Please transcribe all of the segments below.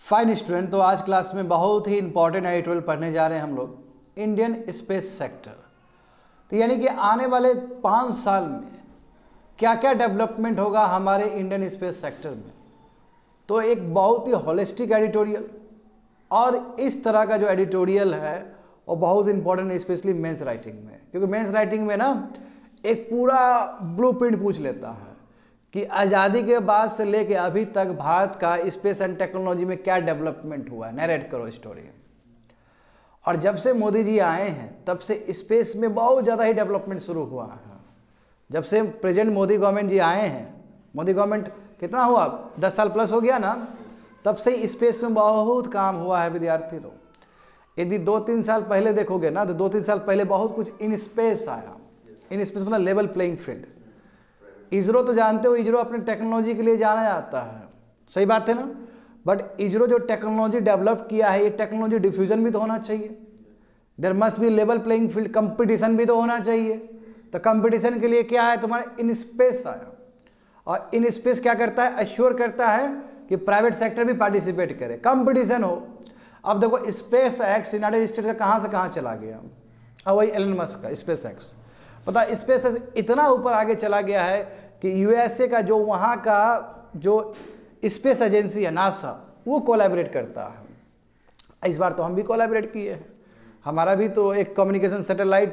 Fine student, तो आज class में बहुत ही इंपॉर्टेंट एडिटोरियल पढ़ने जा रहे हैं हम लोग, इंडियन स्पेस सेक्टर। तो यानी कि आने वाले 5 साल में क्या क्या डेवलपमेंट होगा हमारे इंडियन स्पेस सेक्टर में। तो एक बहुत ही होलिस्टिक एडिटोरियल, और इस तरह का जो एडिटोरियल है वो बहुत इंपॉर्टेंट है, स्पेशली मेंस राइटिंग में, क्योंकि मेंस राइटिंग में ना एक पूरा ब्लूप्रिंट पूछ लेता है कि आज़ादी के बाद से लेके अभी तक भारत का स्पेस एंड टेक्नोलॉजी में क्या डेवलपमेंट हुआ है, नरेट करो स्टोरी। और जब से मोदी जी आए हैं तब से स्पेस में बहुत ज़्यादा ही डेवलपमेंट शुरू हुआ है। जब से प्रेजेंट मोदी गवर्नमेंट जी आए हैं, मोदी गवर्नमेंट कितना हुआ, 10 साल प्लस हो गया ना, तब से स्पेस में बहुत काम हुआ है विद्यार्थी लोग। यदि 2-3 साल पहले देखोगे ना, तो 2-3 साल पहले बहुत कुछ इन स्पेस आया। इन स्पेस मतलब लेवल प्लेइंग फील्ड। इसरो तो जानते हो, इसरो अपने टेक्नोलॉजी के लिए जाना जाता है, सही बात है ना। बट इसरो जो टेक्नोलॉजी डेवलप किया है, ये टेक्नोलॉजी डिफ्यूजन भी तो होना चाहिए। There must be level playing field, competition भी तो होना चाहिए। तो कंपटीशन के लिए क्या है, तुम्हारा इन स्पेस आया। और इन स्पेस क्या करता है, अश्योर करता है कि प्राइवेट सेक्टर भी पार्टिसिपेट करे, कंपटीशन हो। अब देखो स्पेस एक्स यूनाइटेड स्टेट्स का कहाँ से कहाँ चला गया, और वही एलन मस्क का स्पेस एक्स। पता स्पेस इतना ऊपर आगे चला गया है कि यूएसए का जो वहाँ का जो स्पेस एजेंसी है नासा, वो कोलैबोरेट करता है। इस बार तो हम भी कोलैबोरेट किए हैं, हमारा भी तो एक कम्युनिकेशन सैटेलाइट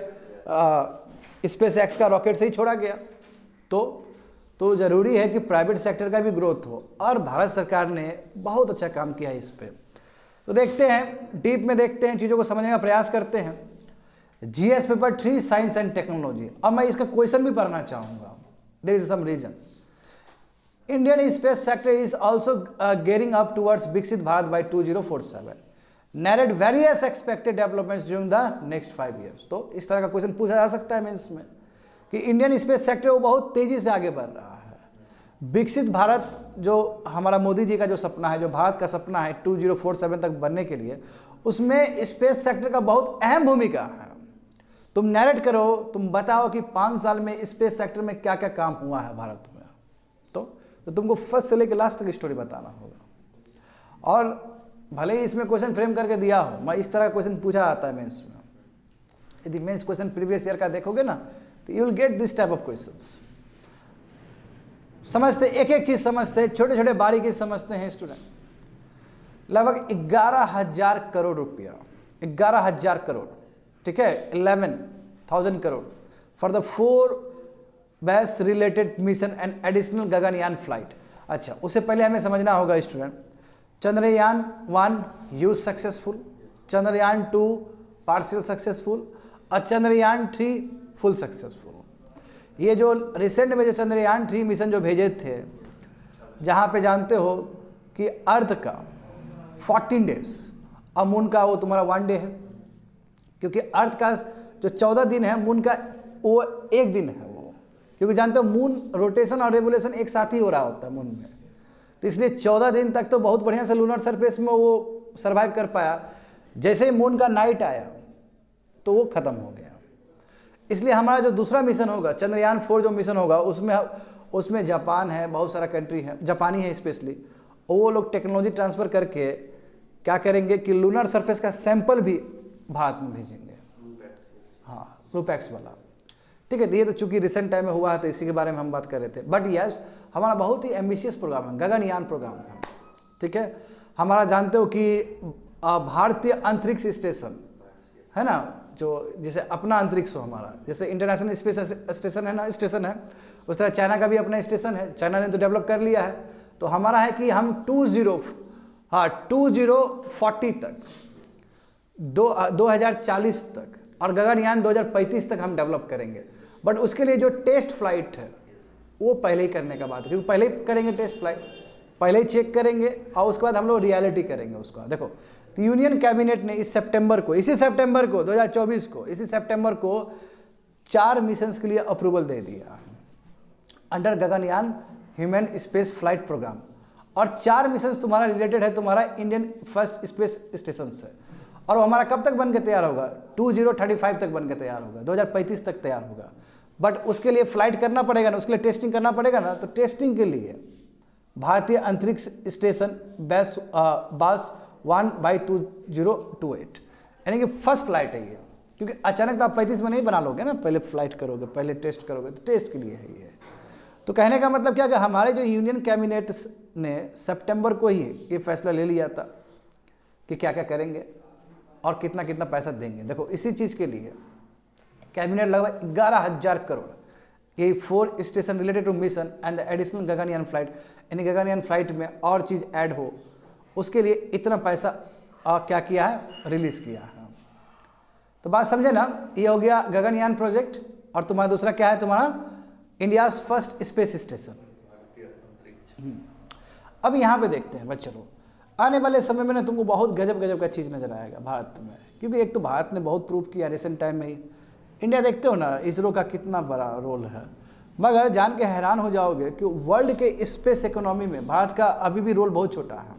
स्पेस एक्स का रॉकेट से ही छोड़ा गया। तो ज़रूरी है कि प्राइवेट सेक्टर का भी ग्रोथ हो, और भारत सरकार ने बहुत अच्छा काम किया है इस पर। तो देखते हैं, डीप में देखते हैं, चीज़ों को समझने का प्रयास करते हैं। GS paper 3 science and technology. अब मैं इसका क्वेश्चन भी पढ़ना चाहूँगा, there is some reason. Indian space sector is also gearing up towards Viksit Bharat by 2047, narrate various expected developments during the next 5 years। तो इस तरह का क्वेश्चन पूछा जा सकता है मेंस में कि इंडियन स्पेस सेक्टर वो बहुत तेजी से आगे बढ़ रहा है। विकसित भारत जो हमारा मोदी जी का जो सपना है, जो भारत का सपना है 2047 तक बनने के लिए, उसमें स्पेस सेक्टर का बहुत अहम भूमिका है। तुम नैरेट करो, तुम बताओ कि 5 साल में स्पेस सेक्टर में क्या क्या काम हुआ है भारत में। तो तुमको फर्स्ट से लेकर लास्ट तक स्टोरी बताना होगा। और भले ही इसमें क्वेश्चन फ्रेम करके दिया हो, मैं इस तरह का क्वेश्चन पूछा आता है मेंस में। यदि मेंस क्वेश्चन प्रीवियस ईयर का देखोगे ना, तो you will get this type of questions. समझते, एक एक चीज समझते, छोटे छोटे बारीकी समझते हैं स्टूडेंट। लगभग 11,000 करोड़ रुपया, 11,000 करोड़, ठीक है, 11,000 crore for the 4 base related mission and additional Gaganyaan flight. अच्छा, उससे पहले हमें समझना होगा student, Chandrayaan 1 use successful, Chandrayaan 2 partial successful, और चंद्रयान 3 फुल सक्सेसफुल। ये जो रिसेंट में जो चंद्रयान 3 मिशन जो भेजे थे, जहाँ पे जानते हो कि अर्थ का 14 डेज और मून का वो तुम्हारा 1 डे है, क्योंकि अर्थ का जो 14 दिन है, मून का वो 1 दिन है वो, क्योंकि जानते हो मून रोटेशन और रेवोल्यूशन एक साथ ही हो रहा होता है मून में। तो इसलिए 14 दिन तक तो बहुत बढ़िया से लूनर सरफेस में वो सर्वाइव कर पाया। जैसे ही मून का नाइट आया तो वो ख़त्म हो गया। इसलिए हमारा जो दूसरा मिशन होगा, चंद्रयान 4 जो मिशन होगा, उसमें जापान है, बहुत सारा कंट्री है, जापानी है स्पेशली, वो लोग टेक्नोलॉजी ट्रांसफ़र करके क्या करेंगे कि लूनर सरफेस का सैंपल भी भारत में भेजेंगे। हाँ, रूपैक्स वाला, ठीक है। तो ये तो चूंकि रिसेंट टाइम में हुआ है, तो इसी के बारे में हम बात कर रहे थे। बट यस, हमारा बहुत ही एम्बिशियस प्रोग्राम है, गगनयान प्रोग्राम है, ठीक है। हमारा जानते हो कि भारतीय अंतरिक्ष स्टेशन है ना, जो जिसे अपना अंतरिक्ष हो हमारा, जैसे इंटरनेशनल स्पेस स्टेशन है ना, स्टेशन है, उस तरह चाइना का भी अपना स्टेशन है। चाइना ने तो डेवलप कर लिया है। तो हमारा है कि हम 2040 तक, 2040 तक, और गगनयान 2035 तक हम डेवलप करेंगे। बट उसके लिए जो टेस्ट फ्लाइट है वो पहले ही करने का बात है, क्योंकि पहले ही करेंगे टेस्ट फ्लाइट, पहले ही चेक करेंगे, और उसके बाद हम लोग रियलिटी करेंगे उसका। देखो, तो यूनियन कैबिनेट ने इसी सितंबर को 2024 को, इसी सितंबर को 4 मिशंस के लिए अप्रूवल दे दिया under Gaganyaan human space flight programme. और 4 मिशंस तुम्हारा रिलेटेड है तुम्हारा इंडियन फर्स्ट स्पेस स्टेशन से। और वो हमारा कब तक बन के तैयार होगा, 2035 तक बन के तैयार होगा, 2035 तक तैयार होगा। बट उसके लिए फ्लाइट करना पड़ेगा ना, उसके लिए टेस्टिंग करना पड़ेगा ना। तो टेस्टिंग के लिए भारतीय अंतरिक्ष स्टेशन बास 1/2028, यानी कि फर्स्ट फ्लाइट है ये, क्योंकि अचानक तो आप 35 में नहीं बना लोगे ना, पहले फ्लाइट करोगे, पहले टेस्ट करोगे, तो टेस्ट के लिए है ये। तो कहने का मतलब क्या कि हमारे जो यूनियन कैबिनेट ने सितंबर को ही ये फैसला ले लिया था कि क्या क्या करेंगे और कितना कितना पैसा देंगे। देखो इसी चीज़ के लिए कैबिनेट लगभग 11,000 करोड़, ये 4 station related to mission and additional Gaganyaan flight, यानी गगनयान फ्लाइट में और चीज़ ऐड हो, उसके लिए इतना पैसा क्या किया है, रिलीज़ किया है। तो बात समझे ना, ये हो गया गगनयान प्रोजेक्ट। और तुम्हारा दूसरा क्या है, तुम्हारा इंडियाज़ फर्स्ट स्पेस स्टेशन। अब यहाँ पे देखते हैं बच्चों, आने वाले समय में ना तुमको बहुत गजब गजब का चीज़ नजर आएगा भारत में, क्योंकि एक तो भारत ने बहुत प्रूव किया रिसेंट टाइम में ही। इंडिया देखते हो ना, इसरो का कितना बड़ा रोल है, मगर जान के हैरान हो जाओगे कि वर्ल्ड के स्पेस इकोनॉमी में भारत का अभी भी रोल बहुत छोटा है।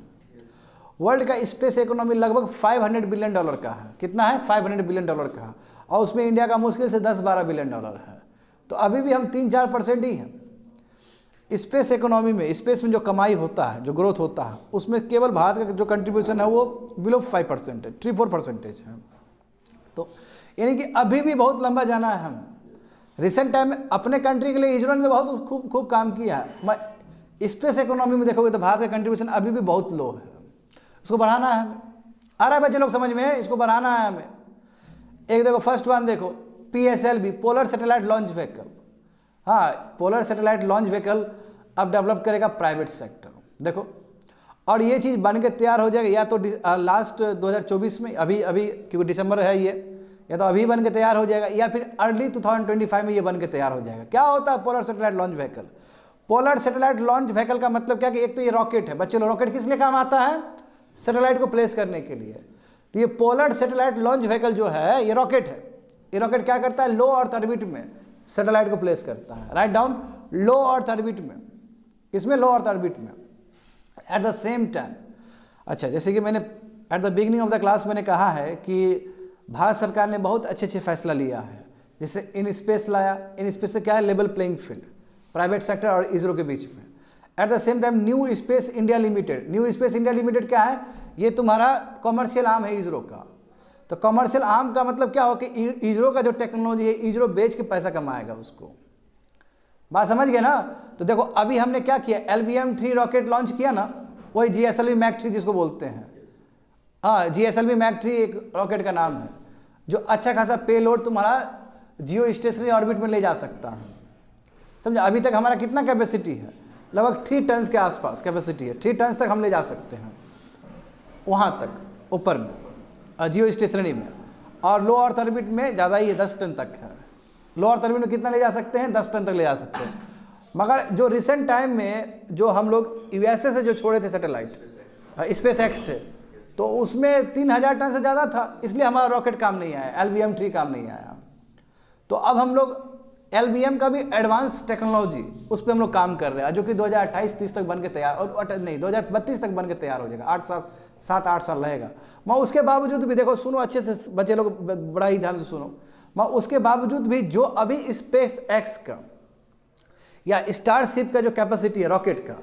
वर्ल्ड का स्पेस इकोनॉमी लगभग $500 बिलियन का है। कितना है? $500 बिलियन का है, और उसमें इंडिया का मुश्किल से 10-12 बिलियन डॉलर है। तो अभी भी हम 3-4% ही हैं स्पेस इकोनॉमी में। स्पेस में जो कमाई होता है, जो ग्रोथ होता है, उसमें केवल भारत का जो कंट्रीब्यूशन है वो बिलो 5% है, 3-4% है। तो यानी कि अभी भी बहुत लंबा जाना है हम। रिसेंट टाइम में अपने कंट्री के लिए इसरो ने बहुत खूब काम किया है। स्पेस इकोनॉमी में देखोगे तो भारत का कंट्रीब्यूशन अभी भी बहुत लो है, उसको बढ़ाना है हमें। आ रहा है बच्चे लोग समझ में, इसको बढ़ाना है हमें। एक देखो फर्स्ट वन देखो, PSLV polar satellite launch vehicle. हाँ, पोलर सैटेलाइट लॉन्च व्हीकल अब डेवलप करेगा प्राइवेट सेक्टर। देखो, और ये चीज़ बन के तैयार हो जाएगा या तो लास्ट 2024 में, अभी क्योंकि दिसंबर है ये, या तो अभी बन के तैयार हो जाएगा या फिर अर्ली 2025 में ये बन के तैयार हो जाएगा। क्या होता है polar satellite launch vehicle? Polar satellite launch vehicle का मतलब क्या कि एक तो ये रॉकेट है बच्चे लोग, रॉकेट किस लिए काम आता है? सैटेलाइट को प्लेस करने के लिए। तो ये पोलर सैटेलाइट लॉन्च व्हीकल जो है ये रॉकेट है। ये रॉकेट क्या करता है? लो अर्थ ऑर्बिट में सैटेलाइट को प्लेस करता है। राइट डाउन, लो अर्थ ऑर्बिट में। इसमें लो अर्थ ऑर्बिट में एट द सेम टाइम। अच्छा, जैसे कि मैंने at the beginning of the class मैंने कहा है कि भारत सरकार ने बहुत अच्छे फैसला लिया है, जैसे इन स्पेस लाया। इन स्पेस से क्या है? Level playing field private sector और इसरो के बीच में। At the same time new space India limited. New space India limited क्या है? ये तुम्हारा कॉमर्शियल आर्म है इसरो का। तो कॉमर्शियल आर्म का मतलब क्या हो कि इसरो का जो टेक्नोलॉजी है इसरो बेच के पैसा कमाएगा उसको। बात समझ गए ना? तो देखो अभी हमने क्या किया, LBM-3 रॉकेट लॉन्च किया ना, वही GSLV Mach 3 जिसको बोलते हैं। हाँ, GSLV Mach 3 एक रॉकेट का नाम है जो अच्छा खासा पेलोड तुम्हारा जियो स्टेशनरी ऑर्बिट में ले जा सकता है। समझा? अभी तक हमारा कितना कैपेसिटी है? लगभग 3 टन के आसपास कैपेसिटी है। 3 टन तक हम ले जा सकते हैं वहाँ तक ऊपर में जियो स्टेशनरी में, और लो अर्थ ऑर्बिट में ज़्यादा ही है, 10 टन तक है। लो अर्थ ऑर्बिट में कितना ले जा सकते हैं? 10 टन तक ले जा सकते हैं। मगर जो रिसेंट टाइम में जो हम लोग USA से जो छोड़े थे सैटेलाइट SpaceX से, तो उसमें 3000 टन से ज़्यादा था, इसलिए हमारा रॉकेट काम नहीं आया, LBM-3 काम नहीं आया। तो अब हम लोग LBM का भी एडवांस टेक्नोलॉजी उस पर हम लोग काम कर रहे हैं, जो कि 2028-30 तक बन के तैयार, और नहीं 2032 तक बन के तैयार हो जाएगा। 7-8 साल रहेगा। मैं उसके बावजूद भी देखो, सुनो अच्छे से बच्चे लोग, बड़ा ही ध्यान से सुनो। मैं उसके बावजूद भी जो अभी SpaceX का या स्टारशिप का जो कैपेसिटी है रॉकेट का,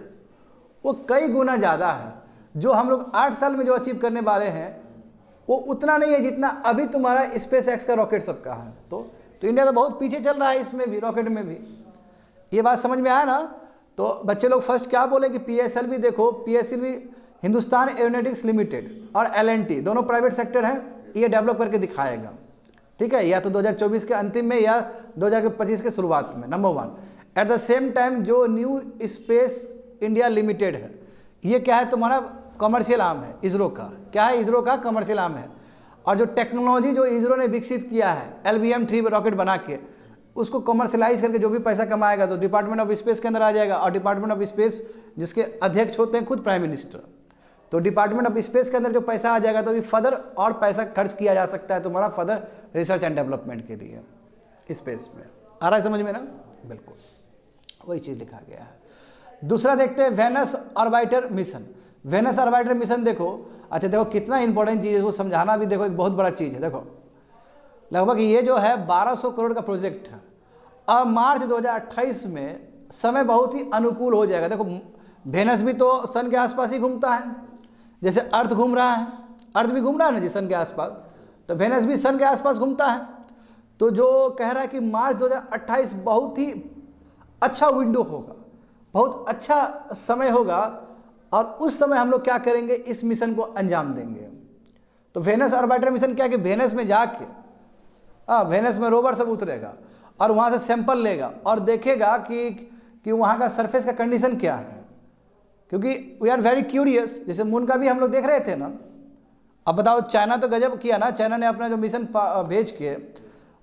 वो कई गुना ज़्यादा है। जो हम लोग 8 साल में जो अचीव करने वाले हैं वो उतना नहीं है जितना अभी तुम्हारा SpaceX का रॉकेट सबका है। तो इंडिया तो बहुत पीछे चल रहा है इसमें भी, रॉकेट में भी। ये बात समझ में आया ना? तो बच्चे लोग फर्स्ट क्या बोले कि PSLV देखो, PSLV हिंदुस्तान एरोनॉटिक्स लिमिटेड और L&T दोनों प्राइवेट सेक्टर हैं, ये डेवलप करके दिखाएगा। ठीक है, या तो 2024 के अंतिम में या 2025 के शुरुआत में, number 1। At the same time जो न्यू स्पेस इंडिया लिमिटेड है, ये क्या है? तुम्हारा कमर्शियल आर्म है इसरो का। क्या है? इसरो का कमर्शियल आर्म है। और जो टेक्नोलॉजी जो इसरो ने विकसित किया है LBM-3 रॉकेट बना के, उसको कमर्शलाइज करके जो भी पैसा कमाएगा तो डिपार्टमेंट ऑफ स्पेस के अंदर आ जाएगा। और डिपार्टमेंट ऑफ स्पेस जिसके अध्यक्ष होते हैं खुद प्राइम मिनिस्टर, तो डिपार्टमेंट ऑफ स्पेस के अंदर जो पैसा आ जाएगा तो अभी फर्दर और पैसा खर्च किया जा सकता है तुम्हारा फर्दर रिसर्च एंड डेवलपमेंट के लिए स्पेस में। आ रहा है समझ में ना? बिल्कुल वही चीज़ लिखा गया है। दूसरा देखते हैं Venus orbiter mission. Venus orbiter mission देखो, अच्छा देखो कितना इंपॉर्टेंट चीज़ है, वो समझाना भी देखो एक बहुत बड़ा चीज़ है। देखो लगभग ये जो है 1200 करोड़ का प्रोजेक्ट है, और मार्च 2028 में समय बहुत ही अनुकूल हो जाएगा। देखो वेनस भी तो सन के आसपास ही घूमता है, जैसे अर्थ घूम रहा है, अर्थ भी घूम रहा है ना जी सन के आसपास, तो वेनस भी सन के आसपास घूमता है। तो जो कह रहा है कि मार्च 2028 बहुत ही अच्छा विंडो होगा, बहुत अच्छा समय होगा, और उस समय हम लोग क्या करेंगे, इस मिशन को अंजाम देंगे। तो वेनस ऑर्बिटर मिशन क्या कि वेनस में जाके वेनस में रोवर सब उतरेगा और वहाँ से सैंपल लेगा और देखेगा कि वहाँ का सरफेस का कंडीशन क्या है, क्योंकि वी आर वेरी क्यूरियस। जैसे मून का भी हम लोग देख रहे थे ना। अब बताओ, चाइना तो गजब किया ना, चाइना ने अपना जो मिशन भेज के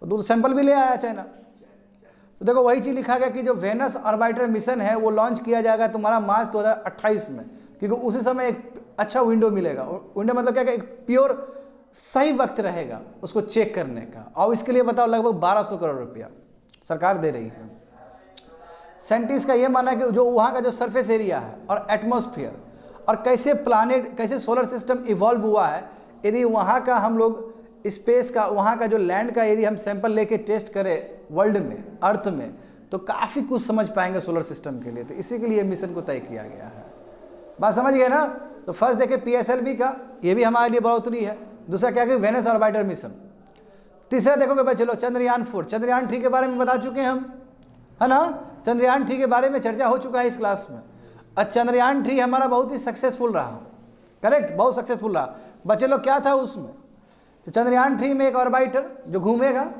तो सैंपल भी ले आया चाइना। तो देखो वही चीज़ लिखा गया कि जो वेनस ऑर्बिटर मिशन है वो लॉन्च किया जाएगा तुम्हारा मार्च 2028 में, क्योंकि उसी समय एक अच्छा विंडो मिलेगा। विंडो मतलब क्या, एक प्योर सही वक्त रहेगा उसको चेक करने का। और इसके लिए बताओ लगभग 1200 करोड़ रुपया सरकार दे रही है। साइंटिस्ट का ये मानना है कि जो वहाँ का जो सरफेस एरिया है और एटमॉस्फेयर और कैसे प्लानेट, कैसे सोलर सिस्टम इवॉल्व हुआ है, यदि वहाँ का हम लोग स्पेस का, वहाँ का जो लैंड का यदि हम सैंपल लेके टेस्ट करें वर्ल्ड में, अर्थ में, तो काफ़ी कुछ समझ पाएंगे सोलर सिस्टम के लिए। तो इसी के लिए मिशन को तय किया गया है। बात समझ गए ना। तो फर्स्ट देखें PSLV का, ये भी हमारे लिए बढ़ोतरी है। दूसरा क्या कि वेनस ऑर्बिटर मिशन। तीसरा देखोगे भाई, चलो चंद्रयान 4, चंद्रयान 3 के बारे में बता चुके हैं हम, है ना। चंद्रयान 3 के बारे में चर्चा हो चुका है इस क्लास में। और चंद्रयान 3 हमारा बहुत ही सक्सेसफुल रहा, करेक्ट, बहुत सक्सेसफुल रहा। बच्चे लोग क्या था उसमें, तो चंद्रयान 3 में एक ऑर्बिटर जो घूमेगा,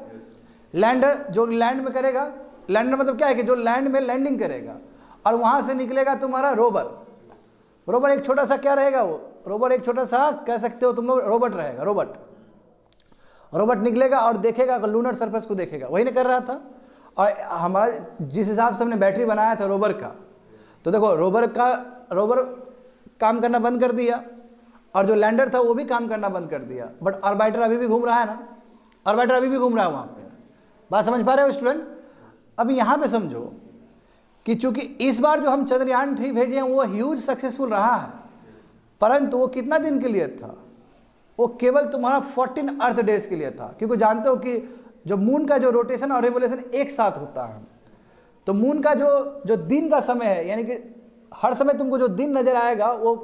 लैंडर जो लैंड में करेगा, लैंडर मतलब क्या है कि जो लैंड में लैंडिंग करेगा, और वहाँ से निकलेगा तुम्हारा रोवर। रोवर एक छोटा सा क्या रहेगा, वो रोवर एक छोटा सा कह सकते हो तुम लोग, रोबोट रहेगा, रोबोट निकलेगा और देखेगा, लूनर सरफेस को देखेगा। वही नहीं कर रहा था। और हमारा जिस हिसाब से हमने बैटरी बनाया था रोवर का, तो देखो रोवर काम करना बंद कर दिया, और जो लैंडर था वो भी काम करना बंद कर दिया, बट ऑर्बिटर अभी भी घूम रहा है ना, ऑर्बिटर अभी भी घूम रहा है वहाँ पे। बात समझ पा रहे हो स्टूडेंट। अभी यहाँ पे समझो कि चूंकि इस बार जो हम चंद्रयान 3 भेजे हैं वो ह्यूज सक्सेसफुल रहा है, परंतु वो कितना दिन के लिए था, वो केवल तुम्हारा 14 अर्थ डेज के लिए था। क्योंकि जानते हो कि जो मून का जो रोटेशन और रिवोल्यूशन एक साथ होता है, तो मून का जो दिन का समय है, यानी कि हर समय तुमको जो दिन नजर आएगा वो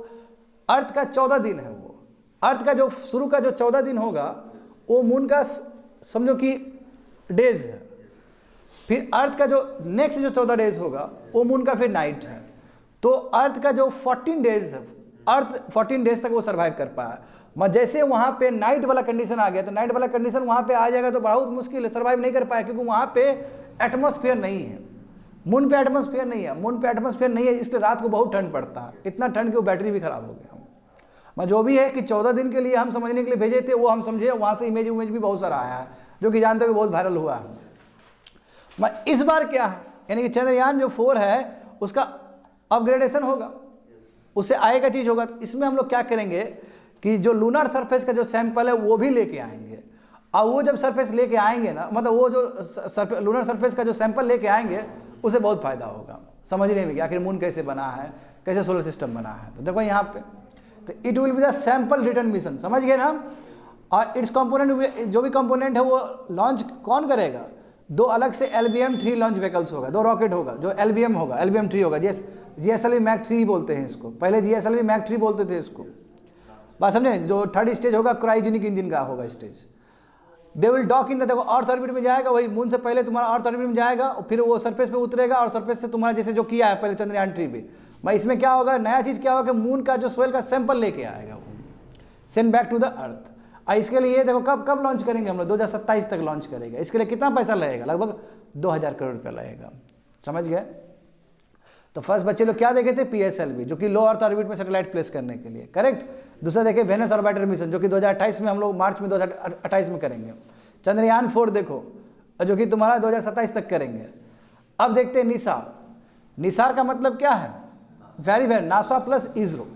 अर्थ का 14 दिन है। वो अर्थ का जो शुरू का जो 14 दिन होगा वो मून का समझो कि डेज है। फिर अर्थ का जो नेक्स्ट जो 14 डेज होगा वो मून का फिर नाइट है। तो अर्थ का जो 14 डेज है, अर्थ 14 डेज तक वो सर्वाइव कर पाया। मगर जैसे वहाँ पे नाइट वाला कंडीशन आ गया, तो नाइट वाला कंडीशन वहाँ पे आ जाएगा तो बहुत मुश्किल है, सर्वाइव नहीं कर पाया, क्योंकि वहाँ पे एटमॉस्फेयर नहीं है। मून पे एटमॉस्फेयर नहीं है, मून पे एटमॉस्फेयर नहीं है, इसलिए रात को बहुत ठंड पड़ता है, इतना ठंड कि वो बैटरी भी खराब हो गया। मगर जो भी है कि 14 दिन के लिए हम समझने के लिए भेजे थे, वो हम समझे, वहाँ से इमेज भी बहुत सारा आया है, जो कि जानते हो कि बहुत वायरल हुआ है। मगर इस बार क्या है, यानी कि चंद्रयान जो 4 है उसका अपग्रेडेशन होगा, उससे आएगा चीज़ होगा। तो इसमें हम लोग क्या करेंगे कि जो लूनर सरफेस का जो सैंपल है वो भी लेके आएंगे, और वो जब सरफेस लेके आएंगे ना, मतलब वो जो लूनर सरफेस का जो सैंपल लेके आएंगे उसे बहुत फायदा होगा समझने में कि आखिर मून कैसे बना है, कैसे सोलर सिस्टम बना है। तो देखो यहाँ पे, तो it will be the sample return mission, समझ गए ना। और इट्स कंपोनेंट, जो भी कंपोनेंट है वो लॉन्च कौन करेगा, 2 अलग से LBM-3 लॉन्च व्हीकल्स होगा, 2 रॉकेट होगा, जो LBM होगा, LBM-3 होगा। GSLV Mach 3 बोलते हैं इसको, पहले GSLV Mach 3 बोलते थे इसको। बात समझे। जो थर्ड स्टेज होगा क्रायोजेनिक इंजन का होगा stage. They will dock in the, देखो अर्थ ऑर्बिट में जाएगा, वही मून से पहले तुम्हारा अर्थ ऑर्बिट में जाएगा, फिर वो सरफेस पे उतरेगा, और सरफेस से तुम्हारा जैसे जो किया है पहले चंद्रयान 3 भी। मैं इसमें क्या होगा, नया चीज़ क्या होगा कि मून का जो सोयल का सैंपल लेके आएगा वो, send back to the earth. और इसके लिए देखो कब लॉन्च करेंगे हम लोग, 2027 तक लॉन्च करेगा। इसके लिए कितना पैसा लगेगा, लगभग 2000 करोड़ रुपया लगेगा, समझ गए। तो फर्स्ट बच्चे लोग क्या देखे थे, PSLV, जो कि लो अर्थ ऑर्बिट में सैटेलाइट प्लेस करने के लिए, करेक्ट। दूसरा देखे वेनस ऑर्बिटर मिशन, जो कि 2028 में हम लोग मार्च में 2028 में करेंगे। चंद्रयान 4 देखो, जो कि तुम्हारा 2027 तक करेंगे। अब देखते हैं निसार। निसार का मतलब क्या है, वेरी नासा प्लस इसरो।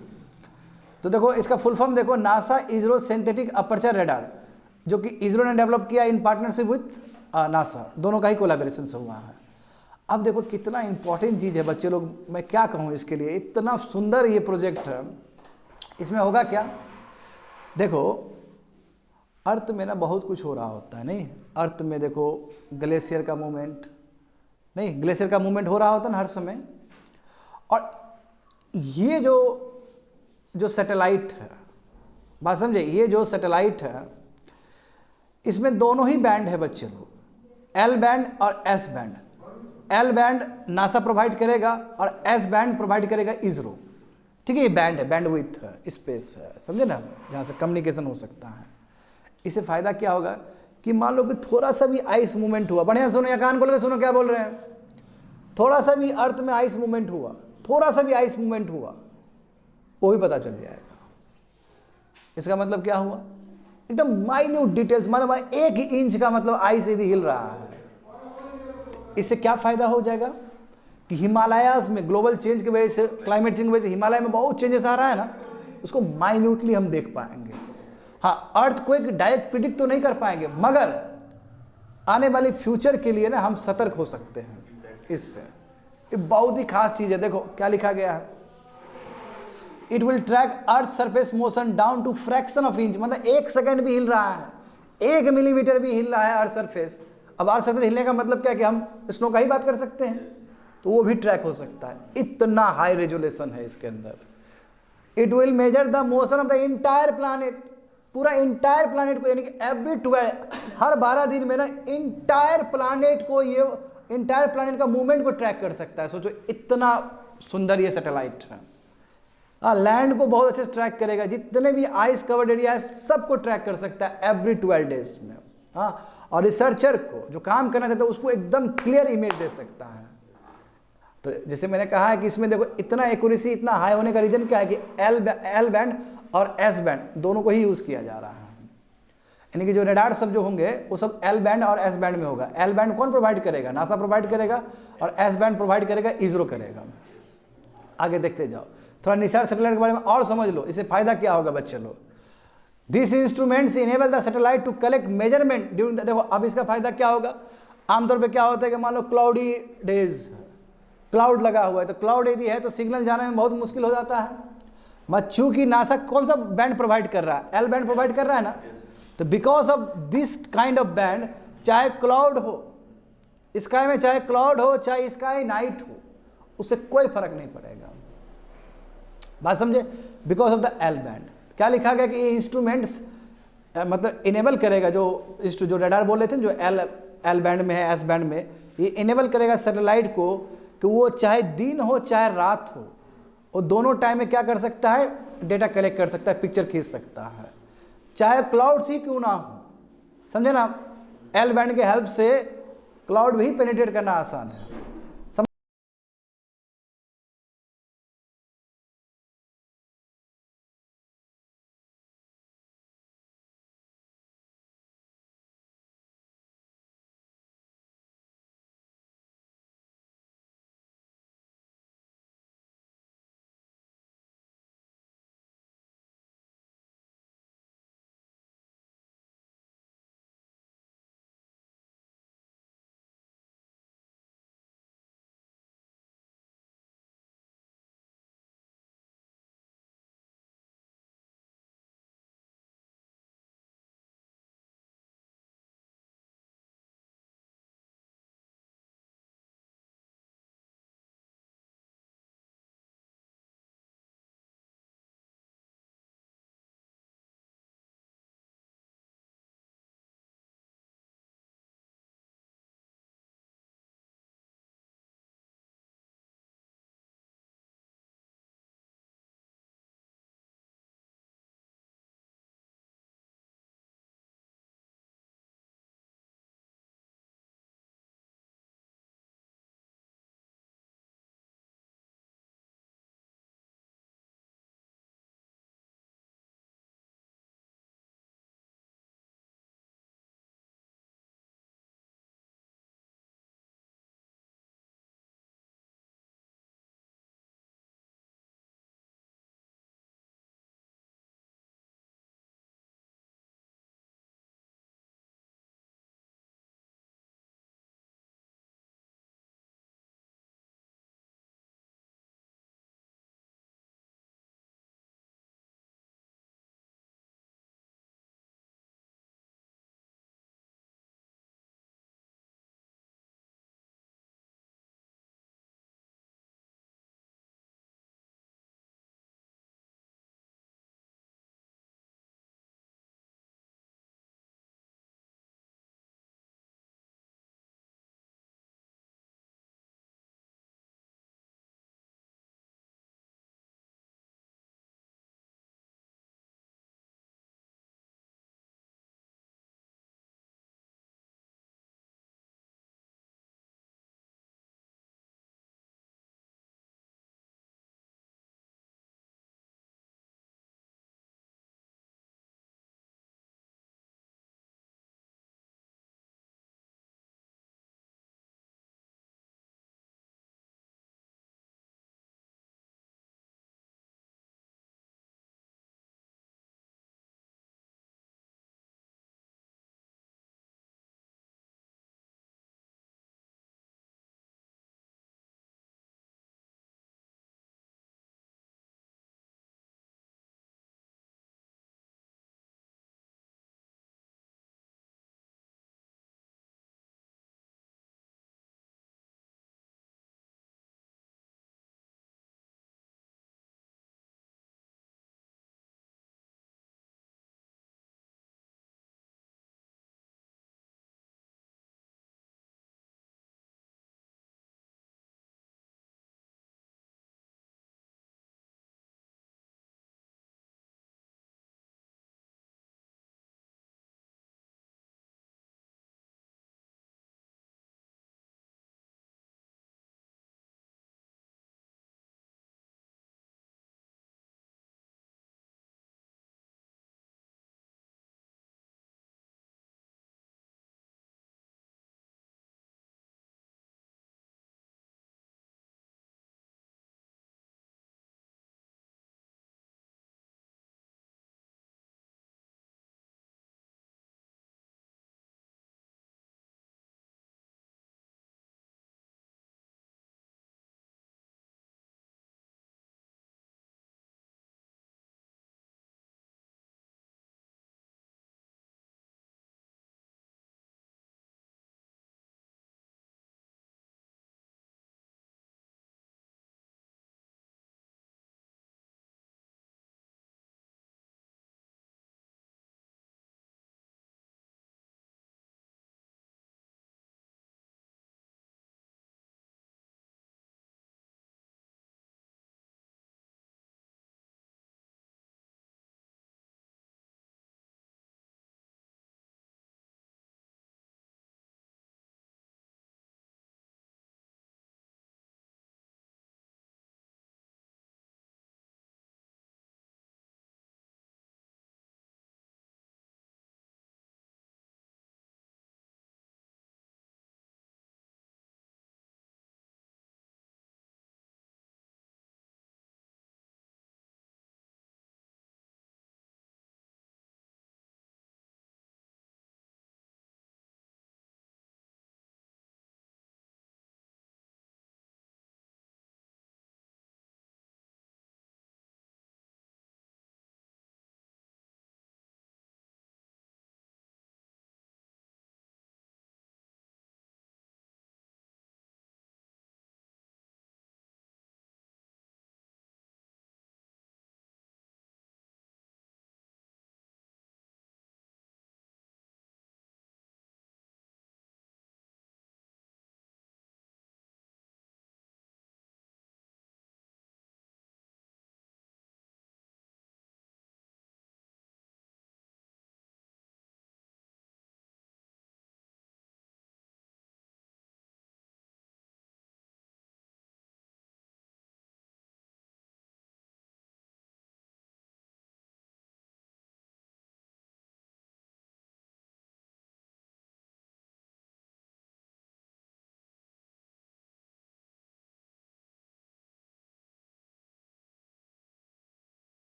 तो देखो इसका फुल फॉर्म देखो, NASA ISRO synthetic aperture radar, जो कि इसरो ने डेवलप किया इन पार्टनरशिप विथ नासा, दोनों का ही कोलैबोरेशन से हुआ है। अब देखो कितना इंपॉर्टेंट चीज़ है बच्चे लोग, मैं क्या कहूँ इसके लिए, इतना सुंदर ये प्रोजेक्ट है। इसमें होगा क्या, देखो अर्थ में ना बहुत कुछ हो रहा होता है, नहीं, अर्थ में देखो ग्लेशियर का मूवमेंट, नहीं ग्लेशियर का मूवमेंट हो रहा होता है ना हर समय। और ये जो सैटेलाइट है, बात समझे, ये जो सैटेलाइट है इसमें दोनों ही बैंड है बच्चे लोग, एल बैंड और S band. L band NASA provide करेगा और एस बैंड प्रोवाइड करेगा इसरो। ठीक है, ये बैंड है, बैंडविड्थ है, स्पेस है, समझे ना, जहाँ से कम्युनिकेशन हो सकता है। इससे फायदा क्या होगा कि मान लो कि थोड़ा सा भी आइस मूवमेंट हुआ, बढ़िया सुनो या कान खोल के सुनो क्या बोल रहे हैं, थोड़ा सा भी अर्थ में आइस मूवमेंट हुआ, थोड़ा सा भी आइस मूवमेंट हुआ, वो भी पता चल जाएगा। इसका मतलब क्या हुआ, एकदम माइन्यूट डिटेल्स, मतलब 1 इंच का मतलब आइस यदि हिल रहा है, इससे क्या फायदा हो जाएगा कि हिमालयाज में ग्लोबल चेंज की वजह से, क्लाइमेट चेंज की वजह से हिमालय में बहुत चेंजेस आ रहा है ना, उसको माइन्यूटली हम देख पाएंगे। हाँ, अर्थ को एक डायरेक्ट प्रिडिक्ट तो नहीं कर पाएंगे, मगर आने वाली फ्यूचर के लिए ना हम सतर्क हो सकते हैं इससे। ये बहुत ही खास चीज है। देखो क्या लिखा गया है, it will track earth surface motion down to fraction of inch, मतलब 1 सेकंड भी हिल रहा है, 1 मिलीमीटर भी हिल रहा है अर्थ सरफेस। अब अर्थ सरफेस हिलने का मतलब क्या कि हम स्नो का ही बात कर सकते हैं, तो वो भी ट्रैक हो सकता है। इतना हाई रेजोल्यूशन है इसके अंदर। It will measure the motion of the entire planet, पूरा इंटायर प्लानेट को, यानी कि एवरी 12, हर 12 दिन में ना इंटायर प्लानेट को, ये इंटायर प्लानेट का मूवमेंट को ट्रैक कर सकता है। सोचो इतना सुंदर ये सैटेलाइट है। लैंड को बहुत अच्छे से ट्रैक करेगा, जितने भी आइस कवर्ड एरिया है सबको ट्रैक कर सकता है एवरी 12 डेज में। और रिसर्चर को जो काम करना चाहता है उसको एकदम क्लियर इमेज दे सकता है। तो जैसे मैंने कहा है कि इसमें देखो इतना एक्यूरेसी इतना हाई होने का रीजन क्या है कि एल बैंड और एस बैंड दोनों को ही यूज किया जा रहा है। यानी कि जो रेडार सब जो होंगे वो सब एल बैंड और एस बैंड में होगा। एल बैंड कौन प्रोवाइड करेगा, नासा प्रोवाइड करेगा, और एस बैंड प्रोवाइड करेगा इसरो करेगा। आगे देखते जाओ, थोड़ा निसार सैटेलाइट के बारे में और समझ लो, इससे फायदा क्या होगा बच्चे लोग। This instruments enable the satellite to collect measurement during the, देखो अब इसका फायदा क्या होगा, आमतौर पे क्या होता है कि मान लो क्लाउडी डेज, क्लाउड लगा हुआ है, तो क्लाउड यदि है तो सिग्नल जाने में बहुत मुश्किल हो जाता है। मत चूंकि नासा कौन सा बैंड प्रोवाइड कर रहा है, एल बैंड प्रोवाइड कर रहा है ना, तो because of this kind of band, चाहे क्लाउड हो स्काई में, चाहे क्लाउड हो चाहे स्काई नाइट हो, उससे कोई फर्क नहीं पड़ेगा। बात समझे, because of the L band. क्या लिखा गया कि ये इंस्ट्रूमेंट्स मतलब इनेबल करेगा, जो रडार बोल रहे थे जो एल बैंड में है, एस बैंड में, ये इनेबल करेगा सैटेलाइट को कि वो चाहे दिन हो चाहे रात हो, वो दोनों टाइम में क्या कर सकता है, डेटा कलेक्ट कर सकता है, पिक्चर खींच सकता है, चाहे क्लाउड्स ही क्यों ना हो। समझे ना, एल बैंड के हेल्प से क्लाउड भी पेनिट्रेट करना आसान है।